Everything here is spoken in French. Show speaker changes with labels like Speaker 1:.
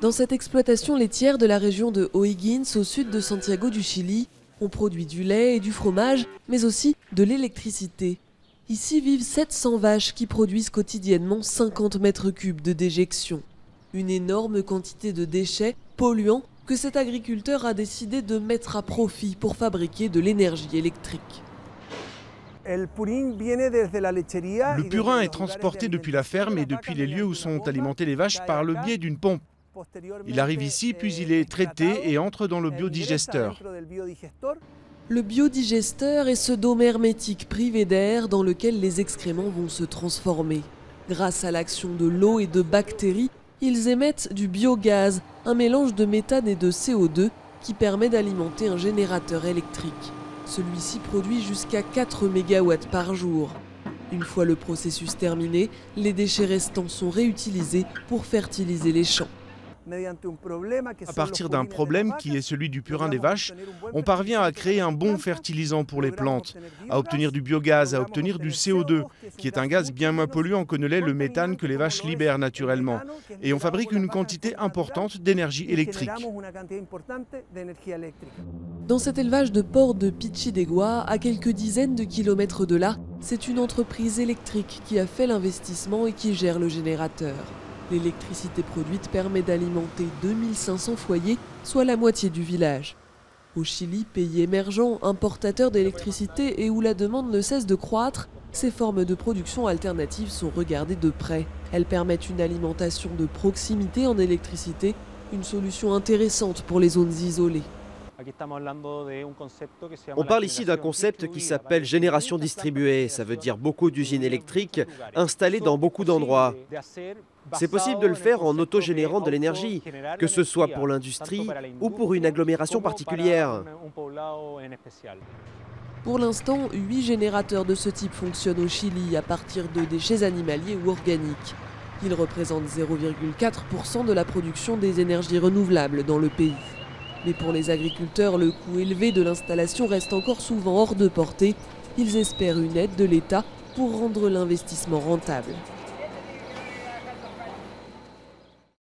Speaker 1: Dans cette exploitation laitière de la région de O'Higgins, au sud de Santiago du Chili, on produit du lait et du fromage, mais aussi de l'électricité. Ici vivent 700 vaches qui produisent quotidiennement 50 mètres cubes de déjection. Une énorme quantité de déchets polluants que cet agriculteur a décidé de mettre à profit pour fabriquer de l'énergie électrique.
Speaker 2: Le purin est transporté depuis la ferme et depuis les lieux où sont alimentées les vaches par le biais d'une pompe. Il arrive ici, puis il est traité et entre dans le biodigesteur.
Speaker 1: Le biodigesteur est ce dôme hermétique privé d'air dans lequel les excréments vont se transformer. Grâce à l'action de l'eau et de bactéries, ils émettent du biogaz, un mélange de méthane et de CO2 qui permet d'alimenter un générateur électrique. Celui-ci produit jusqu'à 4 MW par jour. Une fois le processus terminé, les déchets restants sont réutilisés pour fertiliser les champs.
Speaker 2: À partir d'un problème qui est celui du purin des vaches, on parvient à créer un bon fertilisant pour les plantes, à obtenir du biogaz, à obtenir du CO2, qui est un gaz bien moins polluant que ne l'est le méthane que les vaches libèrent naturellement. Et on fabrique une quantité importante d'énergie électrique.
Speaker 1: Dans cet élevage de porcs de Pichidegua, à quelques dizaines de kilomètres de là, c'est une entreprise électrique qui a fait l'investissement et qui gère le générateur. L'électricité produite permet d'alimenter 2500 foyers, soit la moitié du village. Au Chili, pays émergent, importateur d'électricité et où la demande ne cesse de croître, ces formes de production alternatives sont regardées de près. Elles permettent une alimentation de proximité en électricité, une solution intéressante pour les zones isolées.
Speaker 3: On parle ici d'un concept qui s'appelle génération distribuée. Ça veut dire beaucoup d'usines électriques installées dans beaucoup d'endroits. C'est possible de le faire en autogénérant de l'énergie, que ce soit pour l'industrie ou pour une agglomération particulière.
Speaker 1: Pour l'instant, 8 générateurs de ce type fonctionnent au Chili à partir de déchets animaliers ou organiques. Ils représentent 0,4% de la production des énergies renouvelables dans le pays. Mais pour les agriculteurs, le coût élevé de l'installation reste encore souvent hors de portée. Ils espèrent une aide de l'État pour rendre l'investissement rentable.